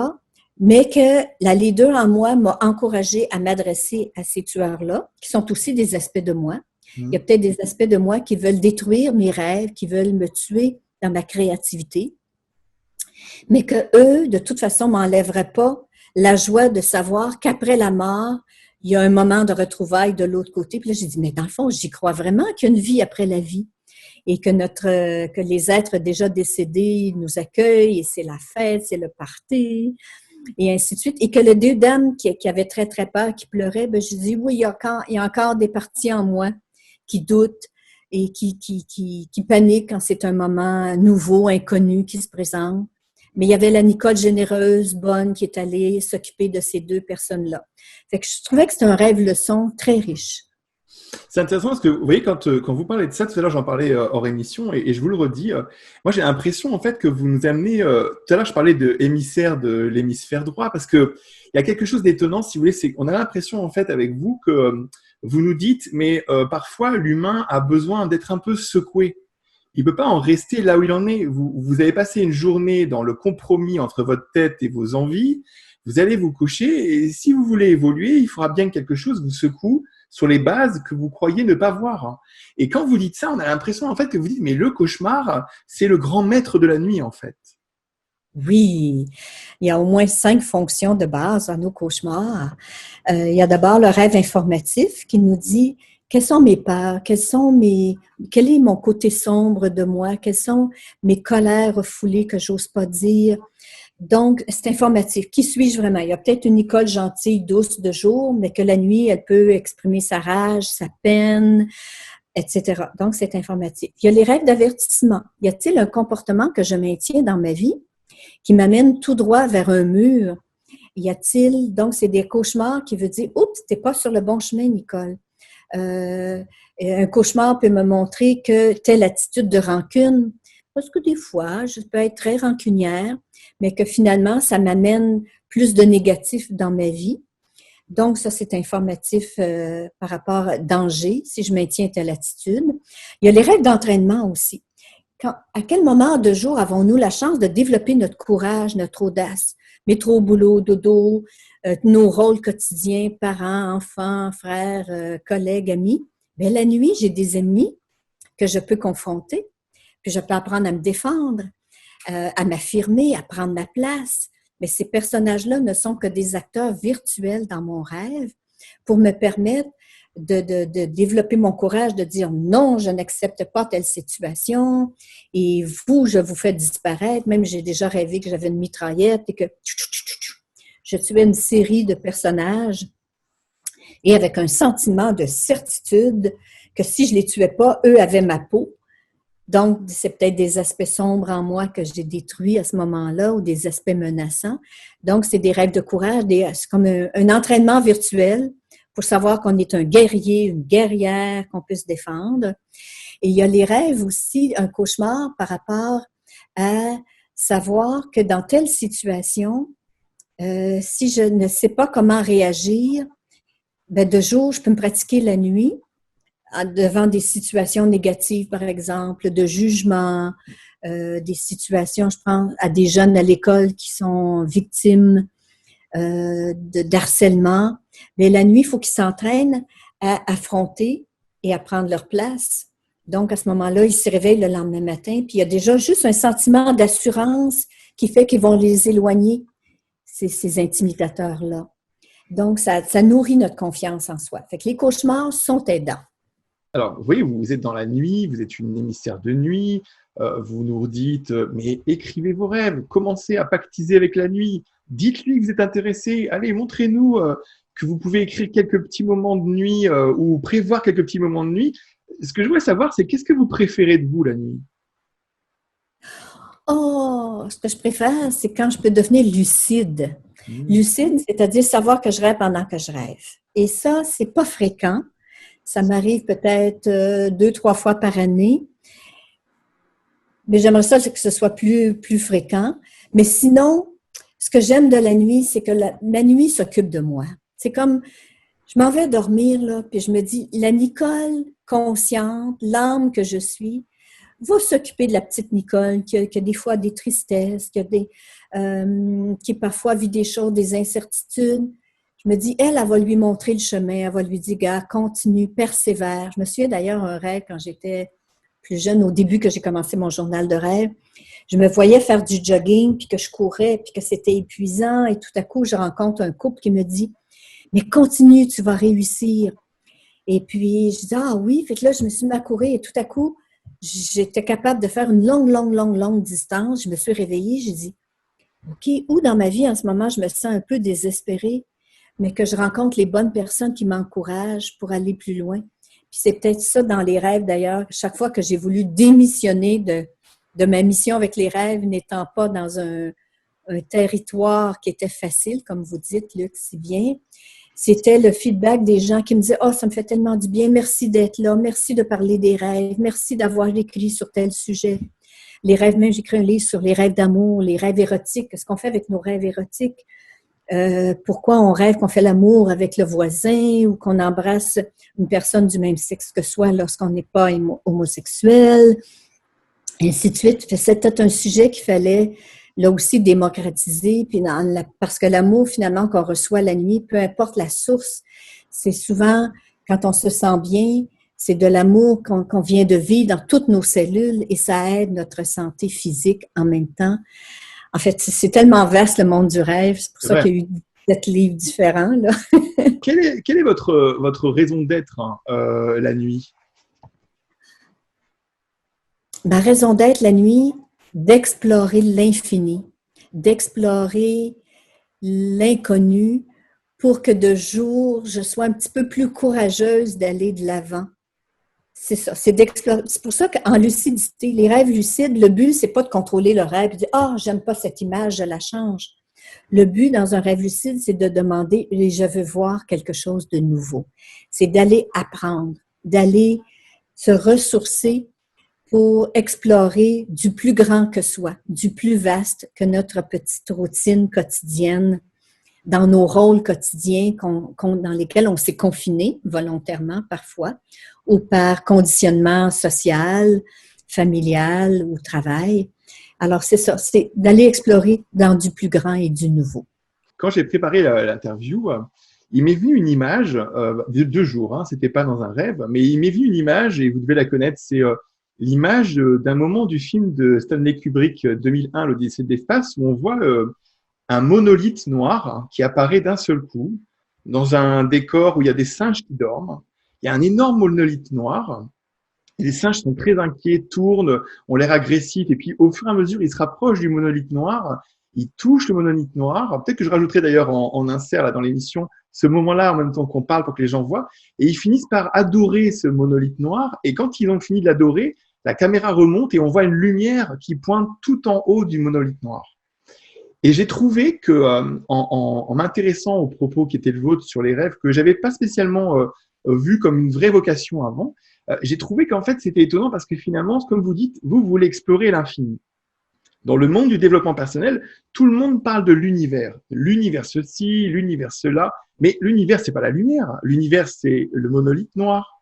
Mais que la leader en moi m'a encouragée à m'adresser à ces tueurs-là, qui sont aussi des aspects de moi. Il y a peut-être des aspects de moi qui veulent détruire mes rêves, qui veulent me tuer dans ma créativité, mais que eux, de toute façon, m'enlèveraient pas la joie de savoir qu'après la mort, il y a un moment de retrouvailles de l'autre côté. Puis là, j'ai dit, mais dans le fond, j'y crois vraiment qu'il y a une vie après la vie et que les êtres déjà décédés nous accueillent et c'est la fête, c'est le party et ainsi de suite. Et que les deux dames qui avaient très, très peur, qui pleuraient, ben, je dis, oui, il y a encore des parties en moi qui doutent et qui paniquent quand c'est un moment nouveau, inconnu qui se présente. Mais il y avait la Nicole généreuse, bonne, qui est allée s'occuper de ces deux personnes-là. Fait que je trouvais que c'était un rêve leçon très riche. C'est intéressant parce que, vous voyez, quand vous parlez de ça, tout à l'heure, j'en parlais hors émission et je vous le redis. Moi, j'ai l'impression, en fait, que vous nous amenez… tout à l'heure, je parlais de émissaire de l'hémisphère droit parce qu'il y a quelque chose d'étonnant, si vous voulez, c'est qu'on a l'impression, en fait, avec vous, que vous nous dites, mais parfois, l'humain a besoin d'être un peu secoué. Il ne peut pas en rester là où il en est. Vous avez passé une journée dans le compromis entre votre tête et vos envies. Vous allez vous coucher et si vous voulez évoluer, il faudra bien que quelque chose vous secoue sur les bases que vous croyez ne pas voir. Et quand vous dites ça, on a l'impression en fait que vous dites mais le cauchemar, c'est le grand maître de la nuit en fait. Oui, il y a au moins 5 fonctions de base dans nos cauchemars. Il y a d'abord le rêve informatif qui nous dit quelles sont mes peurs, quel est mon côté sombre de moi, quelles sont mes colères refoulées que j'ose pas dire. Donc, c'est informatif. Qui suis-je vraiment? Il y a peut-être une Nicole gentille, douce de jour, mais que la nuit, elle peut exprimer sa rage, sa peine, etc. Donc, c'est informatif. Il y a les rêves d'avertissement. Y a-t-il un comportement que je maintiens dans ma vie qui m'amène tout droit vers un mur? Y a-t-il, donc, c'est des cauchemars qui veut dire, oups, t'es pas sur le bon chemin, Nicole. Un cauchemar peut me montrer que telle attitude de rancune, parce que des fois, je peux être très rancunière, mais que finalement, ça m'amène plus de négatif dans ma vie. Donc, ça, c'est informatif par rapport à danger, si je maintiens telle attitude. Il y a les rêves d'entraînement aussi. À quel moment de jour avons-nous la chance de développer notre courage, notre audace, métro, boulot, dodo, nos rôles quotidiens, parents, enfants, frères, collègues, amis? Bien, la nuit, j'ai des ennemis que je peux confronter, puis je peux apprendre à me défendre, à m'affirmer, à prendre ma place. Mais ces personnages-là ne sont que des acteurs virtuels dans mon rêve pour me permettre de développer mon courage, de dire non, je n'accepte pas telle situation et vous, je vous fais disparaître. Même j'ai déjà rêvé que j'avais une mitraillette et que je tuais une série de personnages et avec un sentiment de certitude que si je les tuais pas, eux avaient ma peau. Donc, c'est peut-être des aspects sombres en moi que j'ai détruits à ce moment-là ou des aspects menaçants. Donc, c'est des rêves de courage, c'est comme un entraînement virtuel pour savoir qu'on est un guerrier, une guerrière, qu'on peut se défendre. Et il y a les rêves aussi, un cauchemar par rapport à savoir que dans telle situation, si je ne sais pas comment réagir, ben de jour, je peux me pratiquer la nuit devant des situations négatives, par exemple, de jugement, des situations, je pense, à des jeunes à l'école qui sont victimes d'harcèlement. Mais la nuit, il faut qu'ils s'entraînent à affronter et à prendre leur place. Donc, à ce moment-là, ils se réveillent le lendemain matin, puis il y a déjà juste un sentiment d'assurance qui fait qu'ils vont les éloigner, ces intimidateurs-là. Donc, ça nourrit notre confiance en soi. Fait que les cauchemars sont aidants. Alors, vous voyez, vous êtes dans la nuit, vous êtes une émissaire de nuit, vous nous dites, mais écrivez vos rêves, commencez à pactiser avec la nuit, dites-lui que vous êtes intéressé, allez, montrez-nous que vous pouvez écrire quelques petits moments de nuit ou prévoir quelques petits moments de nuit. Ce que je voulais savoir, c'est qu'est-ce que vous préférez de vous la nuit? Oh, ce que je préfère, c'est quand je peux devenir lucide. Lucide, c'est-à-dire savoir que je rêve pendant que je rêve. Et ça, c'est pas fréquent. Ça m'arrive peut-être 2-3 fois par année. Mais j'aimerais ça que ce soit plus fréquent. Mais sinon, ce que j'aime de la nuit, c'est que la nuit s'occupe de moi. C'est comme, je m'en vais dormir, là, puis je me dis, la Nicole consciente, l'âme que je suis, va s'occuper de la petite Nicole qui a des fois des tristesses, qui parfois vit des choses, des incertitudes. Je me dis, elle va lui montrer le chemin, elle va lui dire, gars, continue, persévère. Je me souviens d'ailleurs un rêve quand j'étais plus jeune, au début que j'ai commencé mon journal de rêve. Je me voyais faire du jogging, puis que je courais, puis que c'était épuisant, et tout à coup, je rencontre un couple qui me dit, mais continue, tu vas réussir. Et puis, je dis, ah oui, fait que là, je me suis mis à courir, et tout à coup, j'étais capable de faire une longue distance. Je me suis réveillée, j'ai dit, OK, où dans ma vie en ce moment, je me sens un peu désespérée, mais que je rencontre les bonnes personnes qui m'encouragent pour aller plus loin. Puis c'est peut-être ça dans les rêves d'ailleurs. Chaque fois que j'ai voulu démissionner de ma mission avec les rêves, n'étant pas dans un territoire qui était facile, comme vous dites, Luc, si bien, c'était le feedback des gens qui me disaient « Oh, ça me fait tellement du bien, merci d'être là, merci de parler des rêves, merci d'avoir écrit sur tel sujet. » Les rêves, même j'ai écrit un livre sur les rêves d'amour, les rêves érotiques, qu'est-ce qu'on fait avec nos rêves érotiques? Pourquoi on rêve qu'on fait l'amour avec le voisin ou qu'on embrasse une personne du même sexe que soi lorsqu'on n'est pas homosexuel, et ainsi de suite. C'était un sujet qu'il fallait là aussi démocratiser, puis parce que l'amour finalement qu'on reçoit la nuit, peu importe la source, c'est souvent quand on se sent bien, c'est de l'amour qu'on vient de vivre dans toutes nos cellules et ça aide notre santé physique en même temps. En fait, c'est tellement vaste le monde du rêve, c'est pour ça qu'il y a eu 7 livres différents, là. Quelle est votre raison d'être la nuit? Ma raison d'être la nuit, d'explorer l'infini, d'explorer l'inconnu pour que de jour, je sois un petit peu plus courageuse d'aller de l'avant. C'est ça, c'est d'explorer. C'est pour ça qu'en lucidité, les rêves lucides, le but, c'est pas de contrôler le rêve et de dire « Ah, j'aime pas cette image, je la change ». Le but dans un rêve lucide, c'est de demander « Je veux voir quelque chose de nouveau ». C'est d'aller apprendre, d'aller se ressourcer pour explorer du plus grand que soi, du plus vaste que notre petite routine quotidienne, dans nos rôles quotidiens dans lesquels on s'est confiné volontairement parfois, ou par conditionnement social, familial ou travail. Alors, c'est ça, c'est d'aller explorer dans du plus grand et du nouveau. Quand j'ai préparé l'interview, il m'est venu une image, de 2 jours, hein, c'était pas dans un rêve, mais il m'est venu une image, et vous devez la connaître, c'est l'image d'un moment du film de Stanley Kubrick 2001, l'Odyssée de l'espace, où on voit un monolithe noir qui apparaît d'un seul coup dans un décor où il y a des singes qui dorment. Il y a un énorme monolithe noir et les singes sont très inquiets, tournent, ont l'air agressifs et puis au fur et à mesure, ils se rapprochent du monolithe noir, ils touchent le monolithe noir. Peut-être que je rajouterai d'ailleurs en insert là, dans l'émission ce moment-là en même temps qu'on parle pour que les gens voient et ils finissent par adorer ce monolithe noir et quand ils ont fini de l'adorer, la caméra remonte et on voit une lumière qui pointe tout en haut du monolithe noir. Et j'ai trouvé que, en m'intéressant aux propos qui étaient le vôtre sur les rêves, que j'avais pas spécialement vu comme une vraie vocation avant, j'ai trouvé qu'en fait c'était étonnant parce que finalement, comme vous dites, vous voulez explorer l'infini. Dans le monde du développement personnel, tout le monde parle de l'univers. L'univers ceci, l'univers cela. Mais l'univers, c'est pas la lumière. L'univers, c'est le monolithe noir.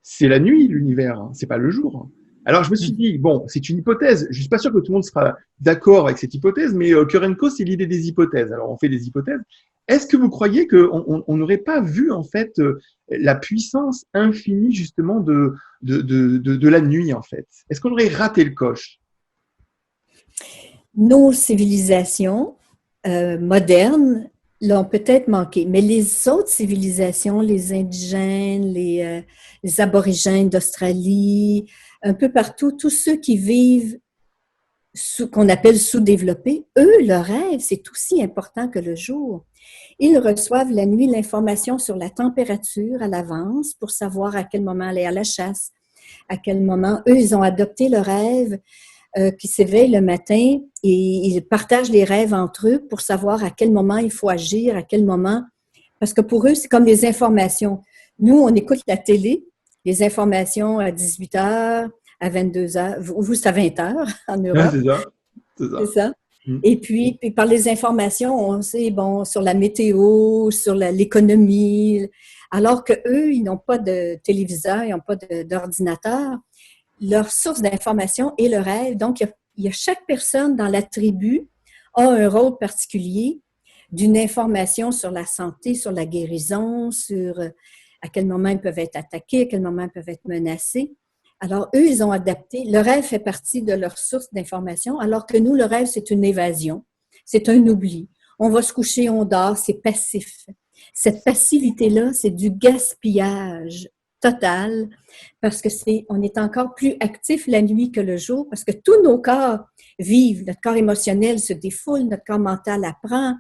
C'est la nuit, l'univers. C'est pas le jour. Alors, je me suis dit, bon, c'est une hypothèse. Je suis pas sûr que tout le monde sera d'accord avec cette hypothèse, mais Kurenko, c'est l'idée des hypothèses. Alors, on fait des hypothèses. Est-ce que vous croyez qu'on n'aurait pas vu, en fait, la puissance infinie, justement, de la nuit, en fait? Est-ce qu'on aurait raté le coche? Nos civilisations modernes l'ont peut-être manqué, mais les autres civilisations, les indigènes, les aborigènes d'Australie, un peu partout, tous ceux qui vivent qu'on appelle sous-développés, eux, leur rêve, c'est aussi important que le jour. Ils reçoivent la nuit l'information sur la température à l'avance pour savoir à quel moment aller à la chasse, à quel moment. Eux, ils ont adopté le rêve qui s'éveillent le matin et ils partagent les rêves entre eux pour savoir à quel moment il faut agir, à quel moment. Parce que pour eux, c'est comme des informations. Nous, on écoute la télé, les informations à 18 heures, à 22 heures. Vous, c'est à 20 heures en Europe. Ouais, c'est ça. C'est ça. Et puis, par les informations, on sait, bon, sur la météo, sur l'économie, alors qu'eux, ils n'ont pas de téléviseur, ils n'ont pas d'ordinateur. Leur source d'information est le rêve. Donc, il y a chaque personne dans la tribu a un rôle particulier d'une information sur la santé, sur la guérison, sur à quel moment ils peuvent être attaqués, à quel moment ils peuvent être menacés. Alors, eux, ils ont adapté. Le rêve fait partie de leur source d'information, alors que nous, le rêve, c'est une évasion, c'est un oubli. On va se coucher, on dort, c'est passif. Cette passivité-là, c'est du gaspillage total, parce que on est encore plus actif la nuit que le jour, parce que tous nos corps vivent. Notre corps émotionnel se défoule, notre corps mental apprend,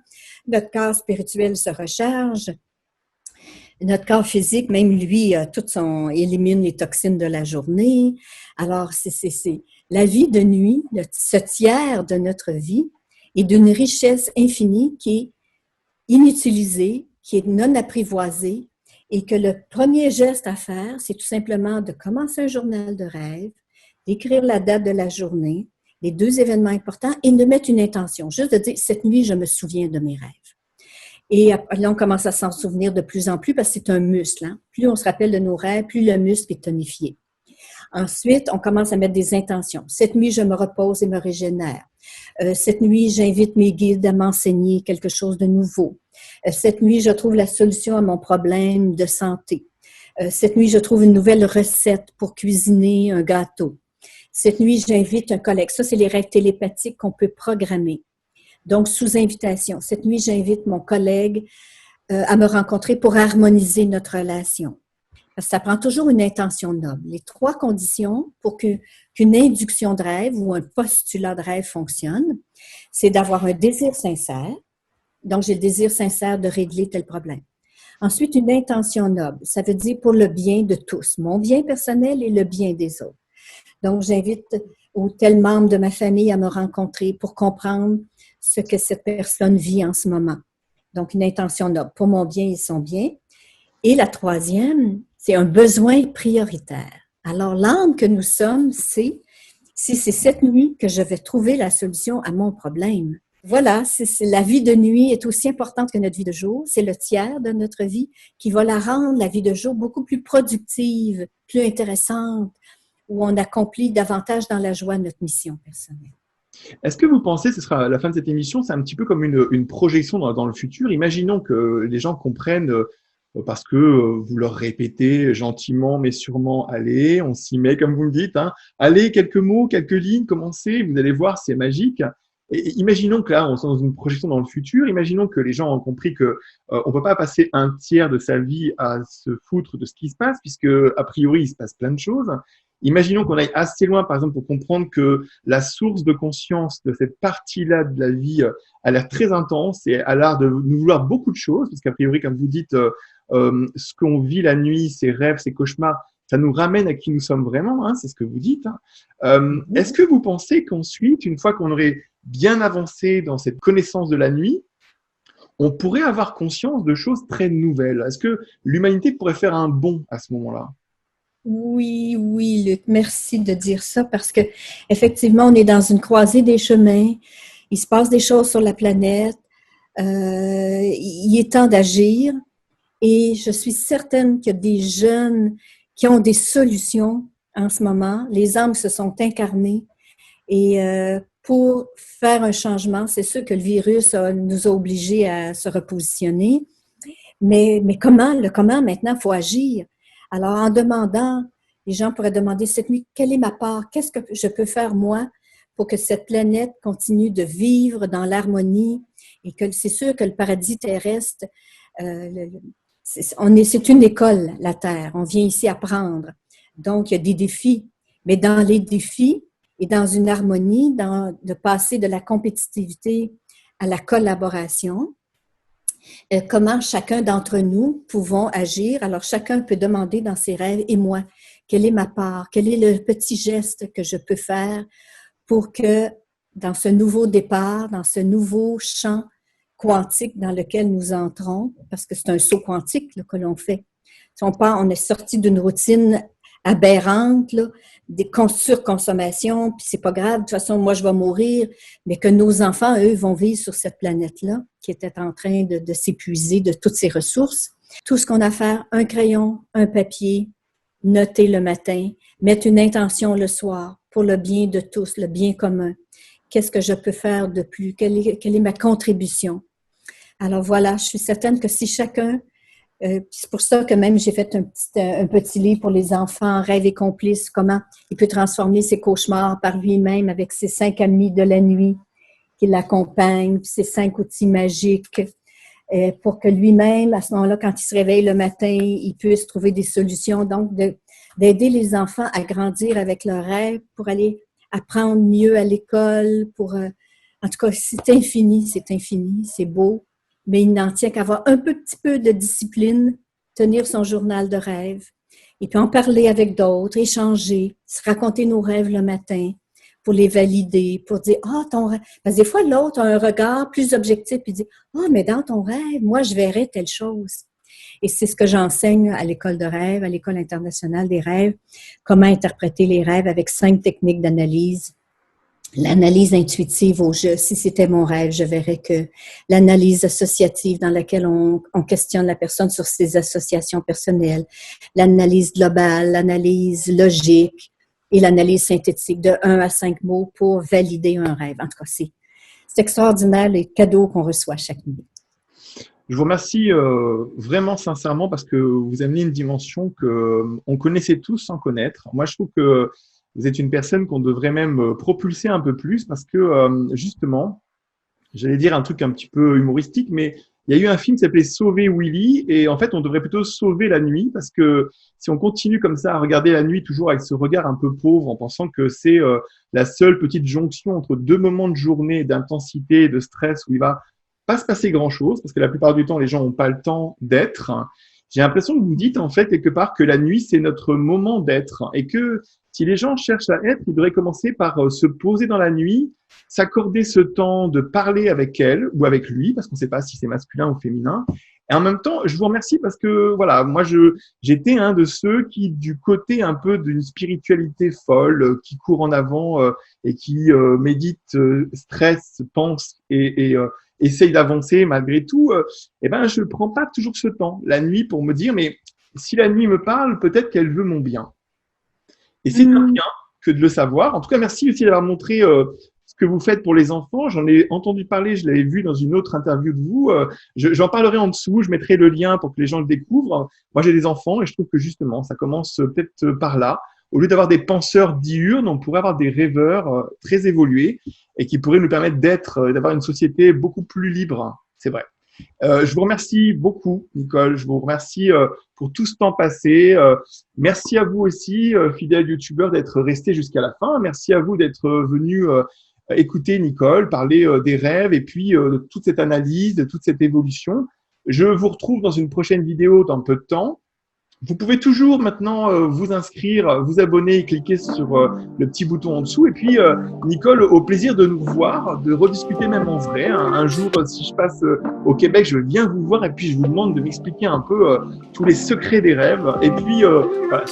notre corps spirituel se recharge. Notre corps physique, même lui, élimine les toxines de la journée. Alors, c'est la vie de nuit, ce tiers de notre vie, est d'une richesse infinie qui est inutilisée, qui est non apprivoisée, et que le premier geste à faire, c'est tout simplement de commencer un journal de rêve, d'écrire la date de la journée, les 2 événements importants, et de mettre une intention. Juste de dire, cette nuit, je me souviens de mes rêves. Et là, on commence à s'en souvenir de plus en plus parce que c'est un muscle. Hein? Plus on se rappelle de nos rêves, plus le muscle est tonifié. Ensuite, on commence à mettre des intentions. Cette nuit, je me repose et me régénère. Cette nuit, j'invite mes guides à m'enseigner quelque chose de nouveau. Cette nuit, je trouve la solution à mon problème de santé. Cette nuit, je trouve une nouvelle recette pour cuisiner un gâteau. Cette nuit, j'invite un collègue. Ça, c'est les rêves télépathiques qu'on peut programmer. Donc, sous invitation. Cette nuit, j'invite mon collègue à me rencontrer pour harmoniser notre relation. Parce que ça prend toujours une intention noble. Les 3 conditions pour qu'une induction de rêve ou un postulat de rêve fonctionne, c'est d'avoir un désir sincère. Donc, j'ai le désir sincère de régler tel problème. Ensuite, une intention noble. Ça veut dire pour le bien de tous. Mon bien personnel et le bien des autres. Donc, j'invite tel membre de ma famille à me rencontrer pour comprendre ce que cette personne vit en ce moment. Donc, une intention noble pour mon bien et son bien. Et la 3e, c'est un besoin prioritaire. Alors, l'âme que nous sommes, c'est cette nuit que je vais trouver la solution à mon problème. Voilà, la vie de nuit est aussi importante que notre vie de jour. C'est le tiers de notre vie qui va la rendre, la vie de jour, beaucoup plus productive, plus intéressante, où on accomplit davantage dans la joie notre mission personnelle. Est-ce que vous pensez, ce sera la fin de cette émission, c'est un petit peu comme une projection dans le futur. Imaginons que les gens comprennent, parce que vous leur répétez gentiment mais sûrement, allez, on s'y met comme vous me dites, hein, allez, quelques mots, quelques lignes, commencez, vous allez voir, c'est magique. Et imaginons que là, on est dans une projection dans le futur, imaginons que les gens ont compris que on peut pas passer un tiers de sa vie à se foutre de ce qui se passe, puisque a priori, il se passe plein de choses. Imaginons qu'on aille assez loin, par exemple, pour comprendre que la source de conscience de cette partie-là de la vie a l'air très intense et a l'air de nous vouloir beaucoup de choses, parce qu'a priori, comme vous dites, ce qu'on vit la nuit, ces rêves, ces cauchemars, ça nous ramène à qui nous sommes vraiment, hein, c'est ce que vous dites. Hein. Est-ce que vous pensez qu'ensuite, une fois qu'on aurait bien avancé dans cette connaissance de la nuit, on pourrait avoir conscience de choses très nouvelles? Est-ce que l'humanité pourrait faire un bond à ce moment-là? Oui, oui, Luc, merci de dire ça parce que effectivement, on est dans une croisée des chemins. Il se passe des choses sur la planète. Il est temps d'agir et je suis certaine qu'il y a des jeunes qui ont des solutions en ce moment. Les âmes se sont incarnées et pour faire un changement, c'est sûr que le virus nous a obligés à se repositionner. Mais comment, maintenant, il faut agir. Alors, en demandant, les gens pourraient demander cette nuit, quelle est ma part? Qu'est-ce que je peux faire, moi, pour que cette planète continue de vivre dans l'harmonie et que c'est sûr que le paradis terrestre, c'est une école, la Terre. On vient ici apprendre. Donc, il y a des défis. Mais dans les défis et dans une harmonie, de passer de la compétitivité à la collaboration, comment chacun d'entre nous pouvons agir. Alors, chacun peut demander dans ses rêves, et moi, quelle est ma part? Quel est le petit geste que je peux faire pour que dans ce nouveau départ, dans ce nouveau champ quantique dans lequel nous entrons, parce que c'est un saut quantique là, que l'on fait. Si on est sorti d'une routine aberrante, là, des surconsommations, puis c'est pas grave, de toute façon, moi, je vais mourir, mais que nos enfants, eux, vont vivre sur cette planète-là, qui était en train de s'épuiser de toutes ses ressources. Tout ce qu'on a à faire, un crayon, un papier, noter le matin, mettre une intention le soir pour le bien de tous, le bien commun. Qu'est-ce que je peux faire de plus? Quelle est ma contribution? Alors voilà, je suis certaine que si chacun c'est pour ça que même j'ai fait un petit livre pour les enfants, Rêves et complices, comment il peut transformer ses cauchemars par lui-même avec ses 5 amis de la nuit qui l'accompagnent, ses 5 outils magiques pour que lui-même, à ce moment-là, quand il se réveille le matin, il puisse trouver des solutions. Donc, d'aider les enfants à grandir avec leurs rêves pour aller apprendre mieux à l'école, en tout cas, c'est infini, c'est beau. Mais il n'en tient qu'à avoir un petit peu de discipline, tenir son journal de rêve, et puis en parler avec d'autres, échanger, se raconter nos rêves le matin pour les valider, pour dire « Ah, ton rêve… » Parce que des fois, l'autre a un regard plus objectif et dit « Ah, mais dans ton rêve, moi, je verrais telle chose. » Et c'est ce que j'enseigne à l'école de rêve, à l'École internationale des rêves, comment interpréter les rêves avec 5 techniques d'analyse. L'analyse intuitive au jeu, si c'était mon rêve, je verrais que l'analyse associative dans laquelle on questionne la personne sur ses associations personnelles, l'analyse globale, l'analyse logique et l'analyse synthétique de 1 à 5 mots pour valider un rêve. En tout cas, c'est extraordinaire les cadeaux qu'on reçoit chaque nuit. Je vous remercie vraiment sincèrement parce que vous amenez une dimension qu'on connaissait tous sans connaître. Moi, je trouve que vous êtes une personne qu'on devrait même propulser un peu plus parce que justement, j'allais dire un truc un petit peu humoristique, mais il y a eu un film qui s'appelait Sauver Willy et en fait, on devrait plutôt sauver la nuit parce que si on continue comme ça à regarder la nuit toujours avec ce regard un peu pauvre en pensant que c'est la seule petite jonction entre 2 moments de journée d'intensité et de stress où il va pas se passer grand-chose parce que la plupart du temps, les gens n'ont pas le temps d'être. J'ai l'impression que vous dites en fait quelque part que la nuit, c'est notre moment d'être et que si les gens cherchent à être, ils devraient commencer par se poser dans la nuit, s'accorder ce temps de parler avec elle ou avec lui, parce qu'on ne sait pas si c'est masculin ou féminin. Et en même temps, je vous remercie parce que voilà, moi j'étais un de ceux qui, du côté un peu d'une spiritualité folle, qui court en avant et qui médite, stresse, pense et essaye d'avancer malgré tout, eh ben je ne prends pas toujours ce temps la nuit pour me dire mais si la nuit me parle, peut-être qu'elle veut mon bien. Et c'est un bien que de le savoir. En tout cas, merci aussi d'avoir montré ce que vous faites pour les enfants. J'en ai entendu parler, je l'avais vu dans une autre interview de vous. J'en parlerai en dessous, je mettrai le lien pour que les gens le découvrent. Moi, j'ai des enfants et je trouve que justement, ça commence peut-être par là. Au lieu d'avoir des penseurs diurnes, on pourrait avoir des rêveurs très évolués et qui pourraient nous permettre d'avoir une société beaucoup plus libre. C'est vrai. Je vous remercie beaucoup, Nicole. Je vous remercie pour tout ce temps passé. Merci à vous aussi, fidèles youtubeurs, d'être restés jusqu'à la fin. Merci à vous d'être venus écouter Nicole, parler des rêves et puis de toute cette analyse, de toute cette évolution. Je vous retrouve dans une prochaine vidéo dans peu de temps. Vous pouvez toujours maintenant vous inscrire, vous abonner et cliquer sur le petit bouton en dessous. Et puis, Nicole, au plaisir de nous voir, de rediscuter même en vrai. Un jour, si je passe au Québec, je viens vous voir et puis je vous demande de m'expliquer un peu tous les secrets des rêves. Et puis, voilà,